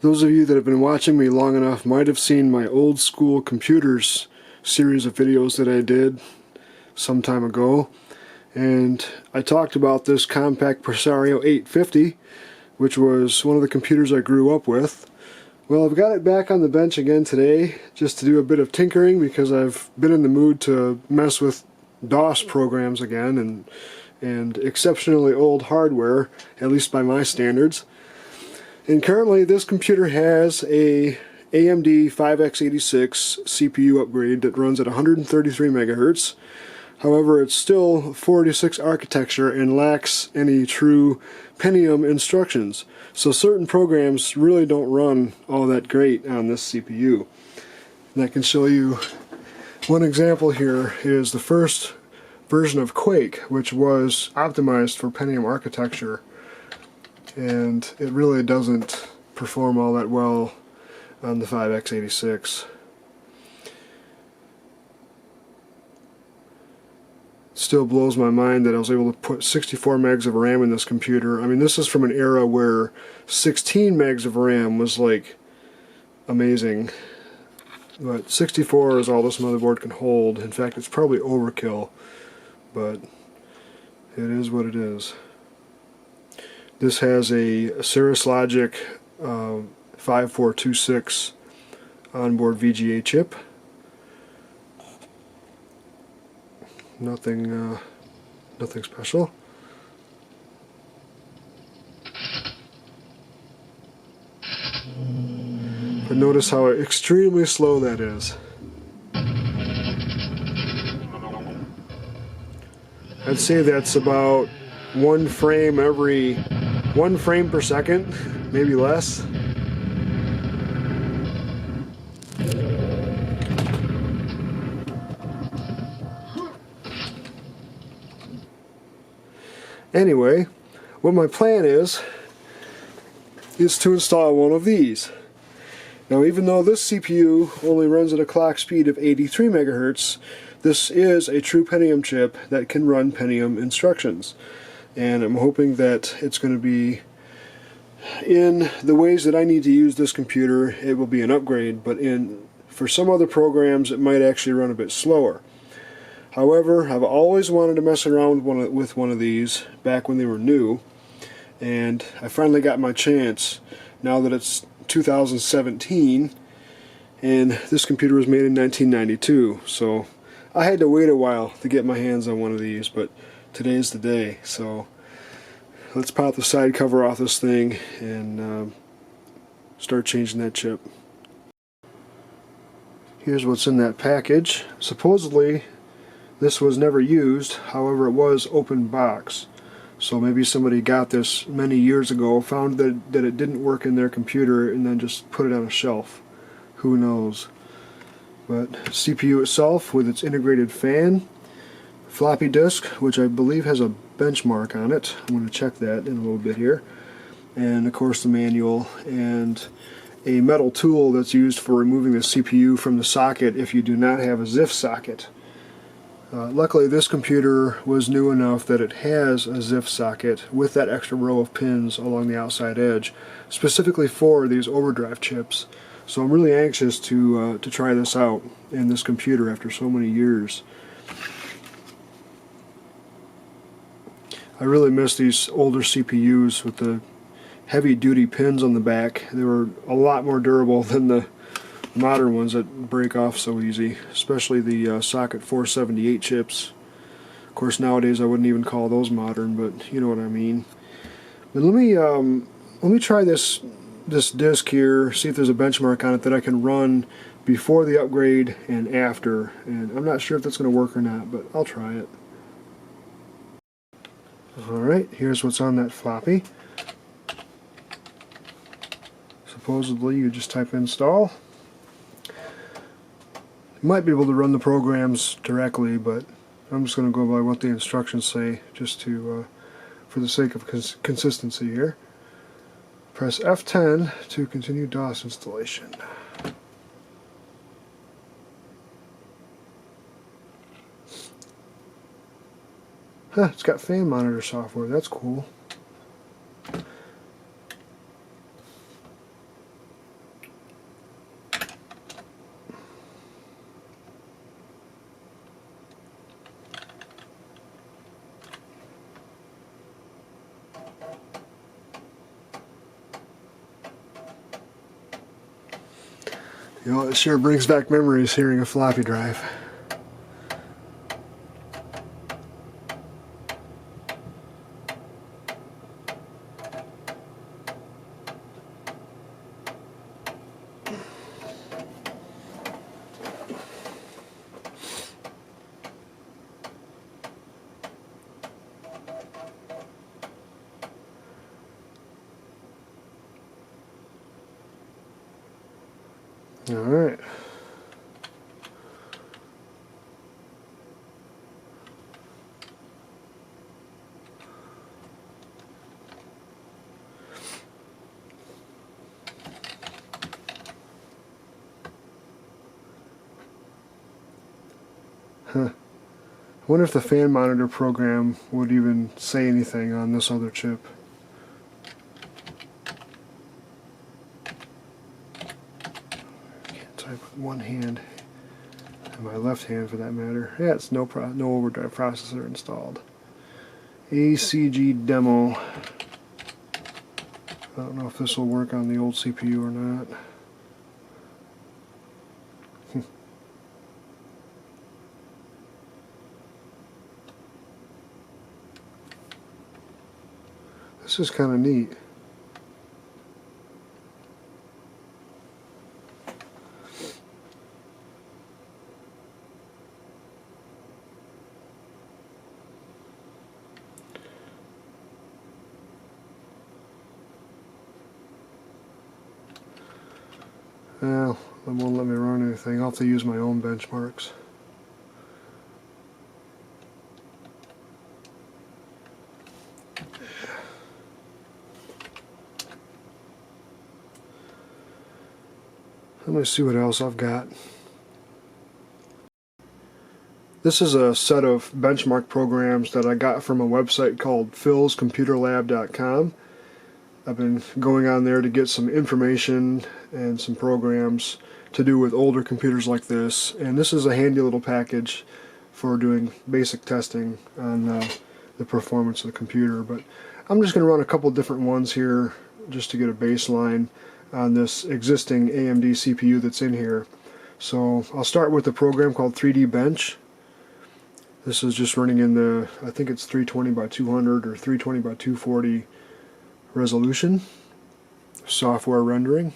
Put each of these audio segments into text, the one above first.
Those of you that have been watching me long enough might have seen my old school computers series of videos that I did some time ago, and I talked about this Compaq Presario 850, which was one of the computers I grew up with. Well, I've got it back on the bench again today just to do a bit of tinkering because I've been in the mood to mess with DOS programs again and exceptionally old hardware, at least by my standards. And currently this computer has a AMD 5x86 CPU upgrade that runs at 133 megahertz. However, it's still 46 architecture and lacks any true Pentium instructions. So certain programs really don't run all that great on this CPU. And I can show you one example here is the first version of Quake, which was optimized for Pentium architecture. And it really doesn't perform all that well on the 5x86. Still blows my mind that I was able to put 64 megs of RAM in this computer. I mean, this is from an era where 16 megs of RAM was like amazing. But 64 is all this motherboard can hold. In fact, it's probably overkill, but it is what it is. This has a Cirrus Logic 5426 onboard VGA chip. Nothing special. But notice how extremely slow that is. I'd say that's about one frame per second, maybe less. Anyway, what my plan is to install one of these. Now, even though this CPU only runs at a clock speed of 83 megahertz, this is a true Pentium chip that can run Pentium instructions. And I'm hoping that it's going to be, in the ways that I need to use this computer, it will be an upgrade, but for some other programs it might actually run a bit slower. However, I've always wanted to mess around with one of these back when they were new, and I finally got my chance now that it's 2017, and this computer was made in 1992, so I had to wait a while to get my hands on one of these, but today's the day. So let's pop the side cover off this thing and start changing that chip. Here's what's in that package. Supposedly this was never used, however it was open box. So maybe somebody got this many years ago, found that it didn't work in their computer, and then just put it on a shelf. Who knows? But CPU itself with its integrated fan, floppy disk, which I believe has a benchmark on it. I'm going to check that in a little bit here. And of course the manual and a metal tool that's used for removing the CPU from the socket if you do not have a ZIF socket. Luckily this computer was new enough that it has a ZIF socket with that extra row of pins along the outside edge, specifically for these overdrive chips. So I'm really anxious to try this out in this computer after so many years. I really miss these older CPUs with the heavy-duty pins on the back. They were a lot more durable than the modern ones that break off so easy, especially the socket 478 chips. Of course, nowadays I wouldn't even call those modern, but you know what I mean. But let me try this disk here, see if there's a benchmark on it that I can run before the upgrade and after. And I'm not sure if that's going to work or not, but I'll try it. Alright, here's what's on that floppy. Supposedly you just type install. You might be able to run the programs directly, but I'm just going to go by what the instructions say, just to for the sake of consistency here. Press F10 to continue DOS installation. Huh, it's got fan monitor software, that's cool. You know, it sure brings back memories hearing a floppy drive. All right. Huh. I wonder if the fan monitor program would even say anything on this other chip. Can't type with one hand, and my left hand for that matter. Yeah, it's no overdrive processor installed. ACG demo. I don't know if this will work on the old CPU or not. This is kind of neat. Well, it won't let me run anything. I'll have to use my own benchmarks. Let me see what else I've got. This is a set of benchmark programs that I got from a website called philscomputerlab.com. I've been going on there to get some information and some programs to do with older computers like this, and this is a handy little package for doing basic testing on the performance of the computer. But I'm just going to run a couple different ones here just to get a baseline on this existing AMD CPU that's in here. So I'll start with a program called 3D Bench. This is just running in the, I think it's 320 by 200 or 320 by 240 resolution, software rendering.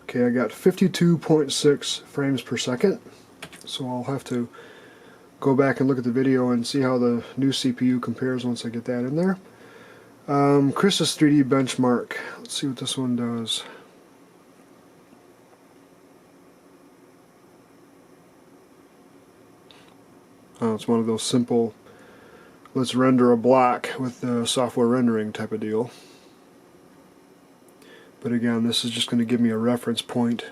Okay, I got 52.6 frames per second, so I'll have to go back and look at the video and see how the new CPU compares once I get that in there. Chris's 3D benchmark. Let's see what this one does. Oh, it's one of those simple, let's render a block with the software rendering type of deal. But again, this is just going to give me a reference point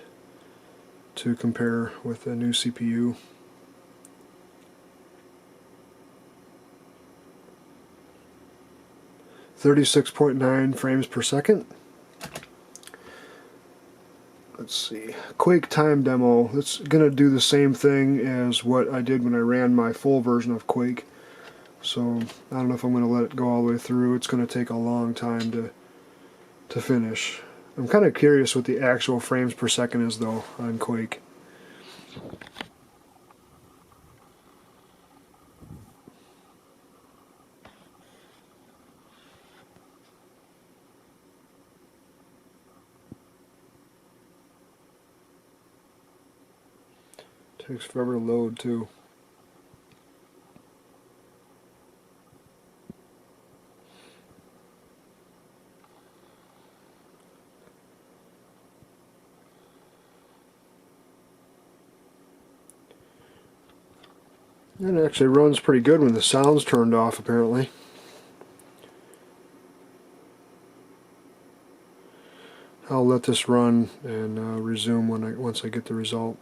to compare with the new CPU. .9 frames per second. Let's see, Quake time demo. It's going to do the same thing as what I did when I ran my full version of Quake. So I don't know if I'm going to let it go all the way through. It's going to take a long time to finish. I'm kind of curious what the actual frames per second is though on Quake. Takes forever to load too. And it actually runs pretty good when the sound's turned off, apparently. I'll let this run and resume once I get the result.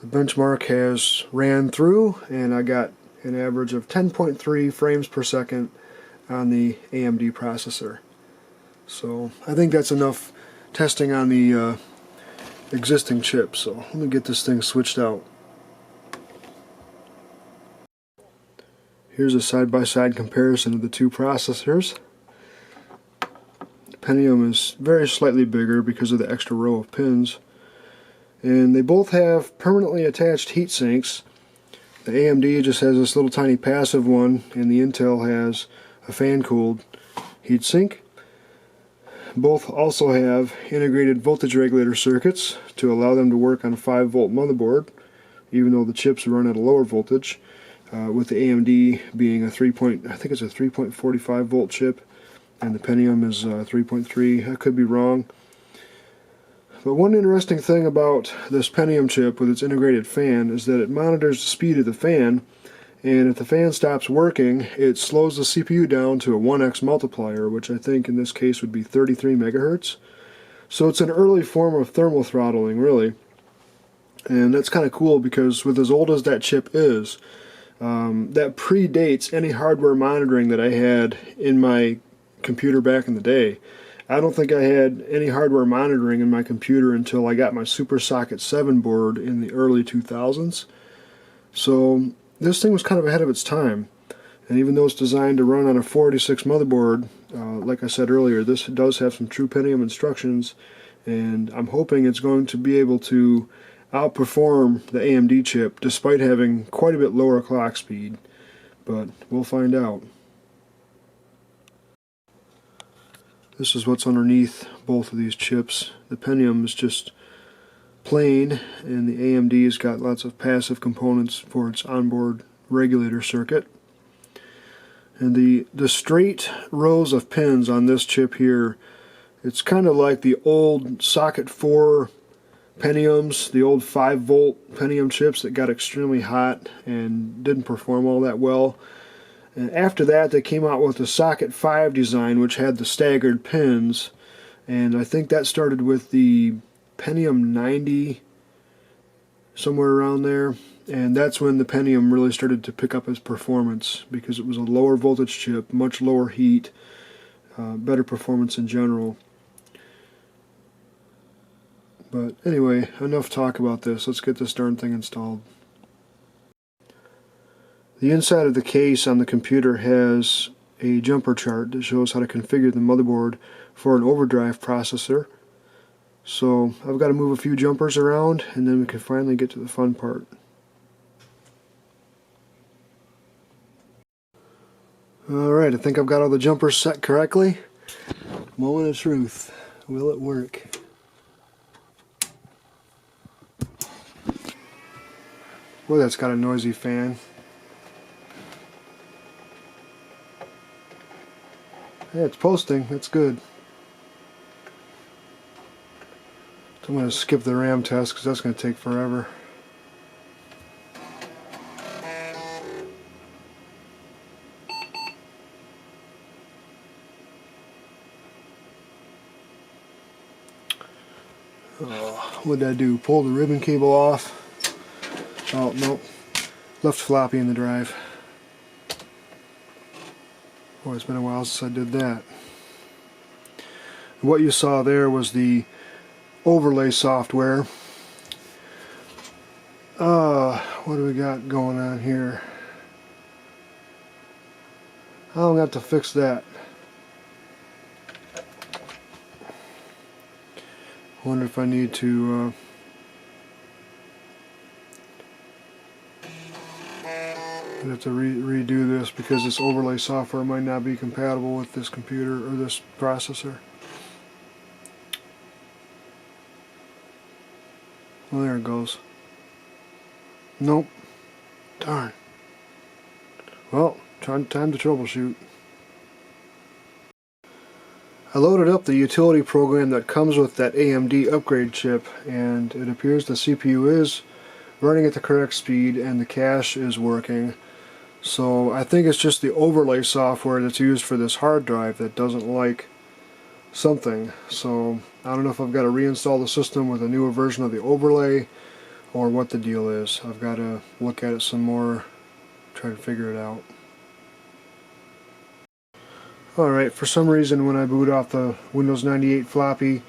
The benchmark has ran through, and I got an average of 10.3 frames per second on the AMD processor. So I think that's enough testing on the existing chip. So let me get this thing switched out. Here's a side-by-side comparison of the two processors. Pentium is very slightly bigger because of the extra row of pins. And they both have permanently attached heat sinks. The AMD just has this little tiny passive one, and the Intel has a fan-cooled heatsink. Both also have integrated voltage regulator circuits to allow them to work on a 5-volt motherboard, even though the chips run at a lower voltage. With the AMD being a 3.45 volt chip, and the Pentium is 3.3. I could be wrong. But one interesting thing about this Pentium chip with its integrated fan is that it monitors the speed of the fan, and if the fan stops working, it slows the CPU down to a 1x multiplier, which I think in this case would be 33 megahertz. So it's an early form of thermal throttling, really. And that's kind of cool because with as old as that chip is, that predates any hardware monitoring that I had in my computer back in the day. I don't think I had any hardware monitoring in my computer until I got my Super Socket 7 board in the early 2000s. So this thing was kind of ahead of its time. And even though it's designed to run on a 486 motherboard, like I said earlier, this does have some true Pentium instructions, and I'm hoping it's going to be able to outperform the AMD chip despite having quite a bit lower clock speed. But we'll find out. This is what's underneath both of these chips. The Pentium is just plain, and the AMD's got lots of passive components for its onboard regulator circuit. And the straight rows of pins on this chip here, it's kind of like the old socket 4 Pentiums, the old 5-volt Pentium chips that got extremely hot and didn't perform all that well. And after that, they came out with the socket 5 design, which had the staggered pins, and I think that started with the Pentium 90, somewhere around there, and that's when the Pentium really started to pick up its performance, because it was a lower voltage chip, much lower heat, better performance in general. But anyway, enough talk about this. Let's get this darn thing installed. The inside of the case on the computer has a jumper chart that shows how to configure the motherboard for an overdrive processor. So I've got to move a few jumpers around, and then we can finally get to the fun part. Alright, I think I've got all the jumpers set correctly. Moment of truth. Will it work? Boy, that's got a noisy fan. Yeah, it's posting. That's good. So I'm going to skip the RAM test because that's going to take forever. What did I do? Pull the ribbon cable off? Oh, nope. Left floppy in the drive. Boy, it's been a while since I did that. What you saw there was the overlay software. What do we got going on here? I'm going to have to fix that. I wonder if I need to I have to redo this because this overlay software might not be compatible with this computer or this processor. Well, there it goes. Nope. Darn. Well, time to troubleshoot. I loaded up the utility program that comes with that AMD upgrade chip, and it appears the CPU is running at the correct speed and the cache is working. So I think it's just the overlay software that's used for this hard drive that doesn't like something. So I don't know if I've got to reinstall the system with a newer version of the overlay or what the deal is. I've got to look at it some more, try to figure it out. Alright, for some reason when I boot off the Windows 98 floppy,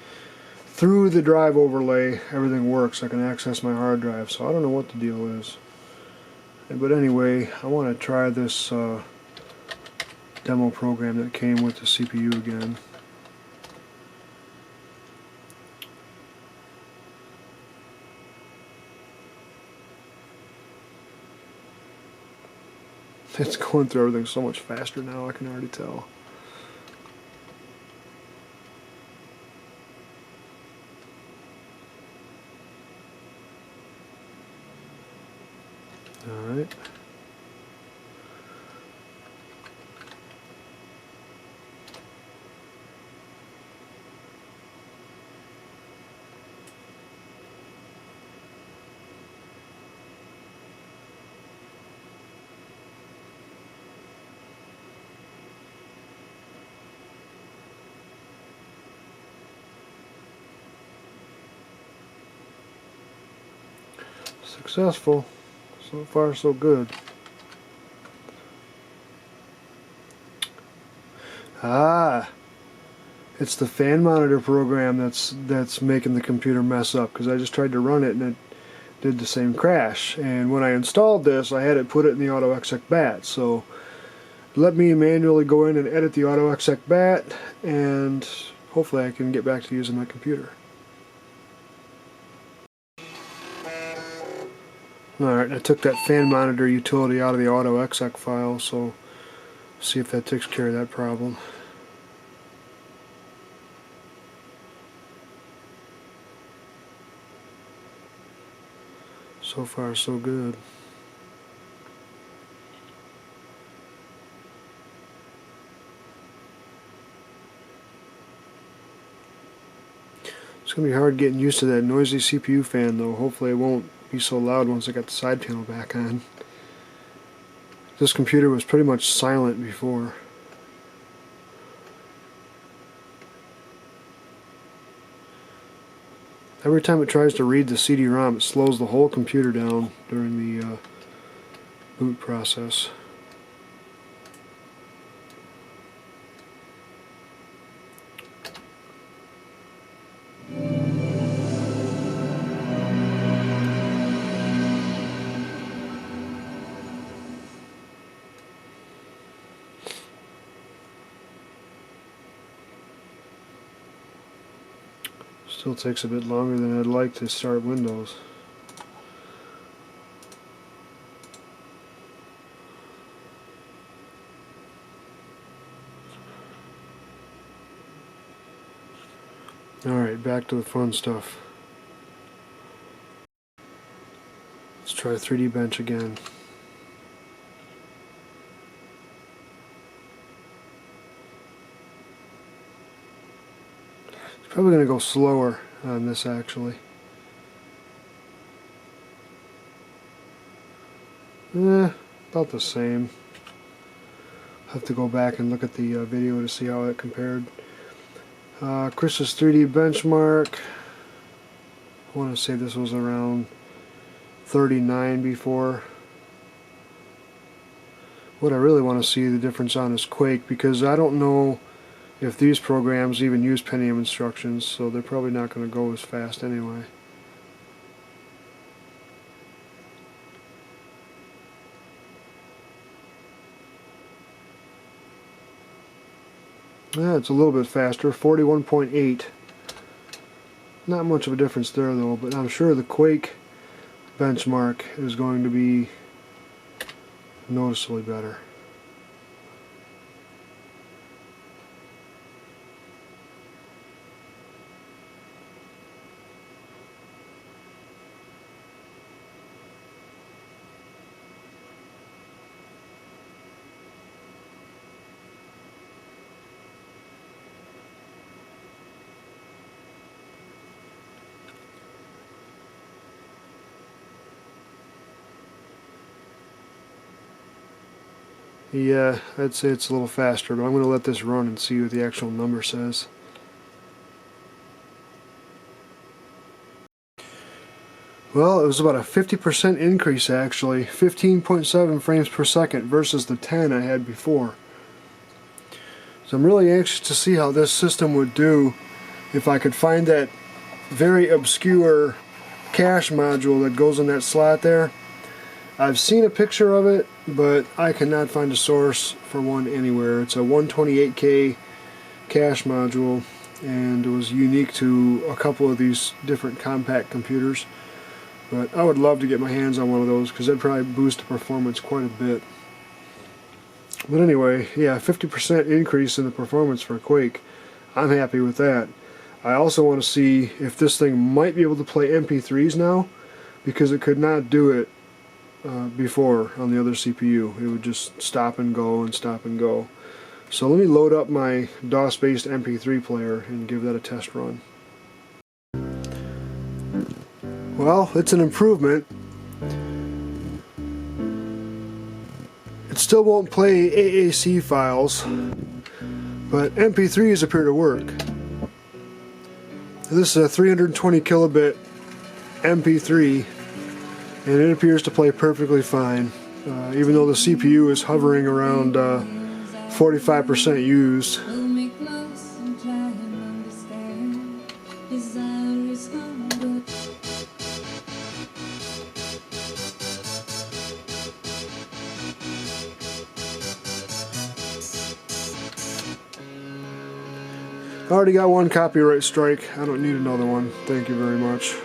through the drive overlay everything works. I can access my hard drive, so I don't know what the deal is. But anyway, I want to try this demo program that came with the CPU again. It's going through everything so much faster now, I can already tell. Alright. Successful. So far so good. Ah, it's the fan monitor program that's making the computer mess up, because I just tried to run it and it did the same crash. And when I installed this, I had it put it in the AutoExec bat, so let me manually go in and edit the AutoExec bat, and hopefully I can get back to using my computer. Alright, I took that fan monitor utility out of the AutoExec file, so see if that takes care of that problem. So far so good. It's going to be hard getting used to that noisy CPU fan though. Hopefully it won't be so loud once I got the side panel back on. This computer was pretty much silent before. Every time it tries to read the CD-ROM, it slows the whole computer down during the boot process. Still takes a bit longer than I'd like to start Windows. Alright, back to the fun stuff. Let's try 3D Bench again. Probably going to go slower on this actually. About the same. Have to go back and look at the video to see how it compared. Chris's 3D benchmark. I want to say this was around 39 before. What I really want to see the difference on is Quake, because I don't know if these programs even use Pentium instructions, so they're probably not going to go as fast anyway. Yeah, it's a little bit faster, 41.8. Not much of a difference there though, but I'm sure the Quake benchmark is going to be noticeably better. Yeah, I'd say it's a little faster, but I'm going to let this run and see what the actual number says. Well, it was about a 50% increase actually, 15.7 frames per second versus the 10 I had before. So I'm really anxious to see how this system would do if I could find that very obscure cache module that goes in that slot there. I've seen a picture of it, but I cannot find a source for one anywhere. It's a 128K cache module, and it was unique to a couple of these different Compaq computers. But I would love to get my hands on one of those, because that'd probably boost the performance quite a bit. But anyway, yeah, 50% increase in the performance for Quake. I'm happy with that. I also want to see if this thing might be able to play MP3s now, because it could not do it before on the other CPU. It would just stop and go and stop and go. So let me load up my DOS-based MP3 player and give that a test run. Well, it's an improvement. It still won't play AAC files, but MP3s appear to work. This is a 320 kilobit MP3, and it appears to play perfectly fine, even though the CPU is hovering around 45% used. I already got one copyright strike. I don't need another one. Thank you very much.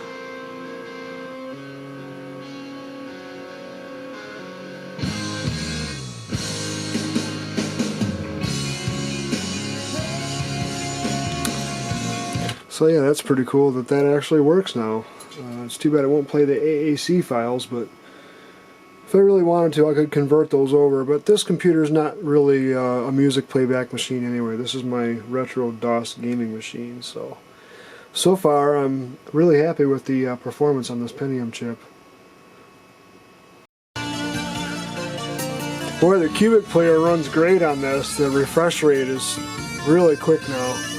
So yeah, that's pretty cool that that actually works now. It's too bad it won't play the AAC files, but if I really wanted to, I could convert those over. But this computer is not really a music playback machine anyway. This is my retro DOS gaming machine. So far, I'm really happy with the performance on this Pentium chip. Boy, the Cubic player runs great on this. The refresh rate is really quick now.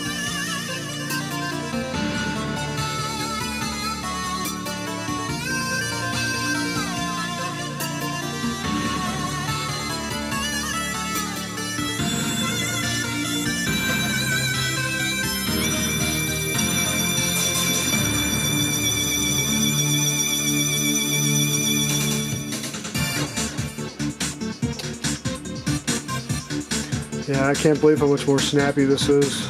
Yeah, I can't believe how much more snappy this is.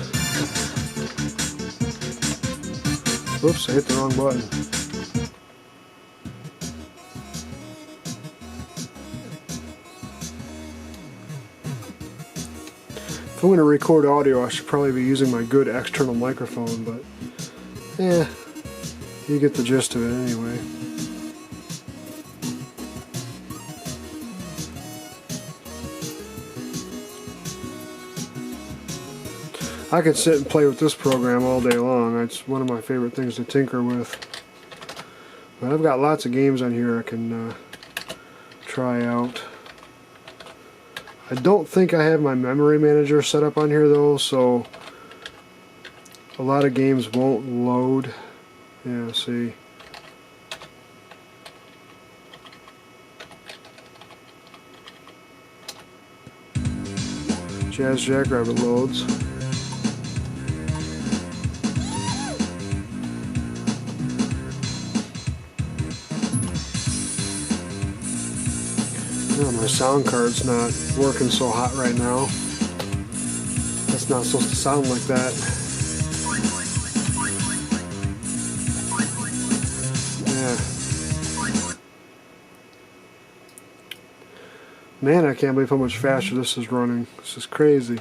Oops, I hit the wrong button. If I'm going to record audio, I should probably be using my good external microphone, but you get the gist of it anyway. I could sit and play with this program all day long. It's one of my favorite things to tinker with. But I've got lots of games on here I can try out. I don't think I have my memory manager set up on here though, so a lot of games won't load. Yeah, see. Jazz Jackrabbit loads. Oh, my sound card's not working so hot right now. That's not supposed to sound like that. Yeah. Man, I can't believe how much faster this is running. This is crazy.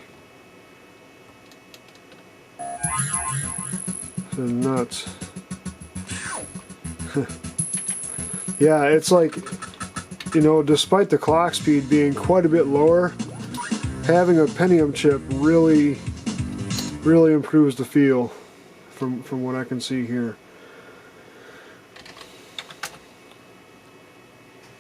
This is nuts. Yeah, it's like, you know, despite the clock speed being quite a bit lower, having a Pentium chip really improves the feel from what I can see here.